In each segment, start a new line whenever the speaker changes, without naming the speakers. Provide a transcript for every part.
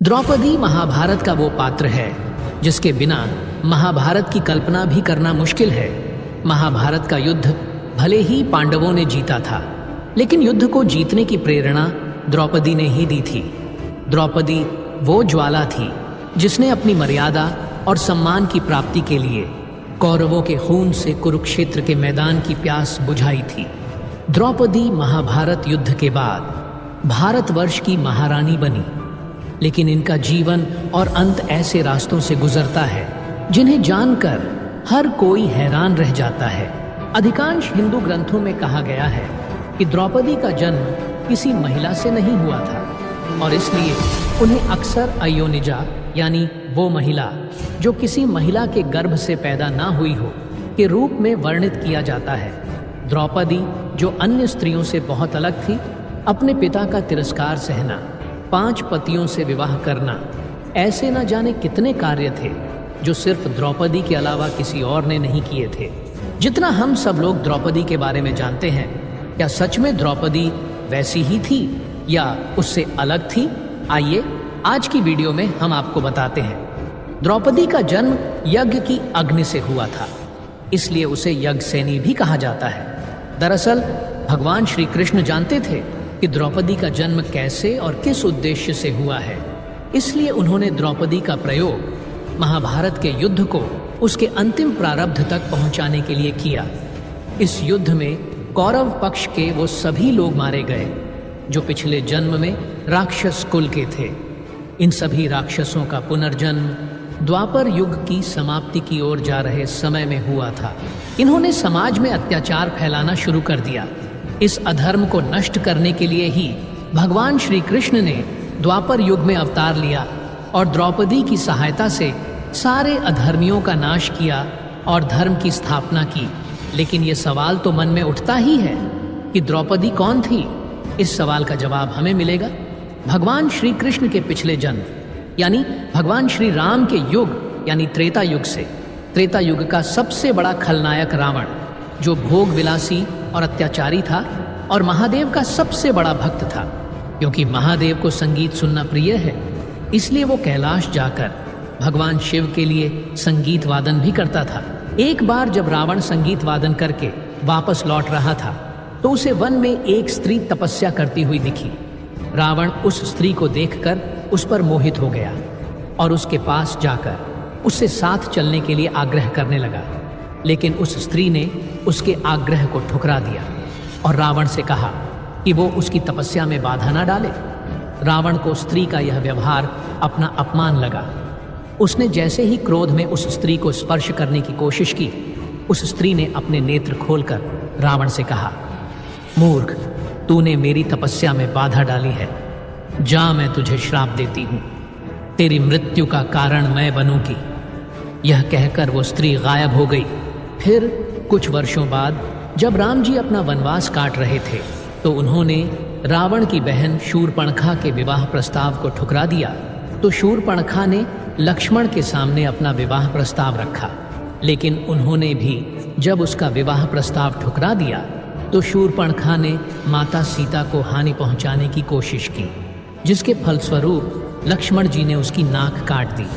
द्रौपदी महाभारत का वो पात्र है जिसके बिना महाभारत की कल्पना भी करना मुश्किल है। महाभारत का युद्ध भले ही पांडवों ने जीता था, लेकिन युद्ध को जीतने की प्रेरणा द्रौपदी ने ही दी थी। द्रौपदी वो ज्वाला थी जिसने अपनी मर्यादा और सम्मान की प्राप्ति के लिए कौरवों के खून से कुरुक्षेत्र के मैदान की प्यास बुझाई थी। द्रौपदी महाभारत युद्ध के बाद भारतवर्ष की महारानी बनी, लेकिन इनका जीवन और अंत ऐसे रास्तों से गुजरता है जिन्हें जानकर हर कोई हैरान रह जाता है। अधिकांश हिंदू ग्रंथों में कहा गया है कि द्रौपदी का जन्म किसी महिला से नहीं हुआ था और इसलिए उन्हें अक्सर अयोनिजा यानी वो महिला जो किसी महिला के गर्भ से पैदा ना हुई हो के रूप में वर्णित किया जाता है। द्रौपदी जो अन्य स्त्रियों से बहुत अलग थी, अपने पिता का तिरस्कार सहना, 5 पतियों से विवाह करना, ऐसे न जाने कितने कार्य थे जो सिर्फ द्रौपदी के अलावा किसी और ने नहीं किए थे। जितना हम सब लोग द्रौपदी के बारे में जानते हैं, क्या सच में द्रौपदी वैसी ही थी या उससे अलग थी? आइए आज की वीडियो में हम आपको बताते हैं। द्रौपदी का जन्म यज्ञ की अग्नि से हुआ था, इसलिए उसे यज्ञसेनी भी कहा जाता है। दरअसल भगवान श्री कृष्ण जानते थे कि द्रौपदी का जन्म कैसे और किस उद्देश्य से हुआ है, इसलिए उन्होंने द्रौपदी का प्रयोग महाभारत के युद्ध को उसके अंतिम प्रारब्ध तक पहुंचाने के लिए किया। इस युद्ध में कौरव पक्ष के वो सभी लोग मारे गए जो पिछले जन्म में राक्षस कुल के थे। इन सभी राक्षसों का पुनर्जन्म द्वापर युग की समाप्ति की ओर जा रहे समय में हुआ था। इन्होंने समाज में अत्याचार फैलाना शुरू कर दिया। इस अधर्म को नष्ट करने के लिए ही भगवान श्री कृष्ण ने द्वापर युग में अवतार लिया और द्रौपदी की सहायता से सारे अधर्मियों का नाश किया और धर्म की स्थापना की। लेकिन ये सवाल तो मन में उठता ही है कि द्रौपदी कौन थी? इस सवाल का जवाब हमें मिलेगा भगवान श्री कृष्ण के पिछले जन्म यानी भगवान श्री राम के युग यानी त्रेता युग से। त्रेता युग का सबसे बड़ा खलनायक रावण, जो भोग विलासी और अत्याचारी था और महादेव का सबसे बड़ा भक्त था। क्योंकि महादेव को संगीत सुनना प्रिय है, इसलिए वो कैलाश जाकर भगवान शिव के लिए संगीत वादन भी करता था। एक बार जब रावण संगीत वादन करके वापस लौट रहा था तो उसे वन में एक स्त्री तपस्या करती हुई दिखी। रावण उस स्त्री को देखकर उस पर मोहित हो गया और उसके पास जाकर उससे साथ चलने के लिए आग्रह करने लगा, लेकिन उस स्त्री ने उसके आग्रह को ठुकरा दिया और रावण से कहा कि वो उसकी तपस्या में बाधा ना डाले। रावण को स्त्री का यह व्यवहार अपना अपमान लगा। उसने जैसे ही क्रोध में उस स्त्री को स्पर्श करने की कोशिश की, उस स्त्री ने अपने नेत्र खोलकर रावण से कहा, मूर्ख, तूने मेरी तपस्या में बाधा डाली है, जा मैं तुझे श्राप देती हूँ, तेरी मृत्यु का कारण मैं बनूंगी। यह कहकर वो स्त्री गायब हो गई। फिर कुछ वर्षों बाद जब राम जी अपना वनवास काट रहे थे तो उन्होंने रावण की बहन शूर्पणखा के विवाह प्रस्ताव को ठुकरा दिया। तो शूर्पणखा ने लक्ष्मण के सामने अपना विवाह प्रस्ताव रखा, लेकिन उन्होंने भी जब उसका विवाह प्रस्ताव ठुकरा दिया तो शूर्पणखा ने माता सीता को हानि पहुंचाने की कोशिश की, जिसके फलस्वरूप लक्ष्मण जी ने उसकी नाक काट दी।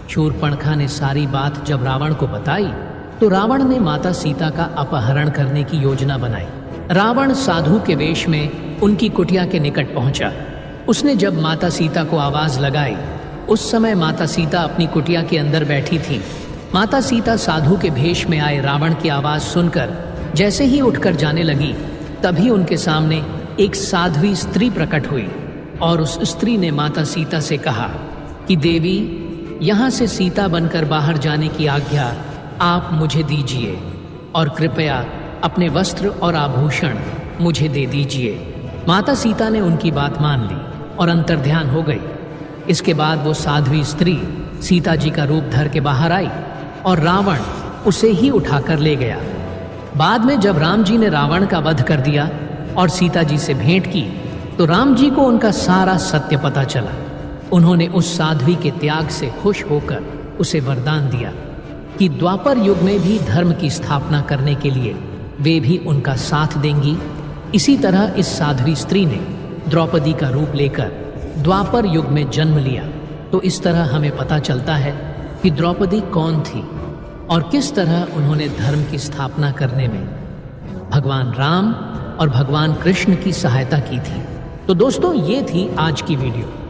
शूर्पणखा ने सारी बात जब रावण को बताई तो रावण ने माता सीता का अपहरण करने की योजना बनाई। रावण साधु के वेश में उनकी कुटिया के निकट पहुंचा। उसने जब माता सीता को आवाज लगाई, उस समय माता सीता अपनी कुटिया के अंदर बैठी थी। माता सीता साधु के भेष में आए रावण की आवाज सुनकर जैसे ही उठकर जाने लगी, तभी उनके सामने एक साध्वी स्त्री प्रकट हुई और उस स्त्री ने माता सीता से कहा कि देवी, यहाँ से सीता बनकर बाहर जाने की आज्ञा आप मुझे दीजिए और कृपया अपने वस्त्र और आभूषण मुझे दे दीजिए। माता सीता ने उनकी बात मान ली और अंतर्ध्यान हो गई। इसके बाद वो साध्वी स्त्री सीता जी का रूप धर के बाहर आई और रावण उसे ही उठाकर ले गया। बाद में जब राम जी ने रावण का वध कर दिया और सीता जी से भेंट की तो राम जी को उनका सारा सत्य पता चला। उन्होंने उस साध्वी के त्याग से खुश होकर उसे वरदान दिया कि द्वापर युग में भी धर्म की स्थापना करने के लिए वे भी उनका साथ देंगी। इसी तरह इस साध्वी स्त्री ने द्रौपदी का रूप लेकर द्वापर युग में जन्म लिया तो इस तरह हमें पता चलता है कि द्रौपदी कौन थी और किस तरह उन्होंने धर्म की स्थापना करने में भगवान राम और भगवान कृष्ण की सहायता की थी। तो दोस्तों, ये थी आज की वीडियो।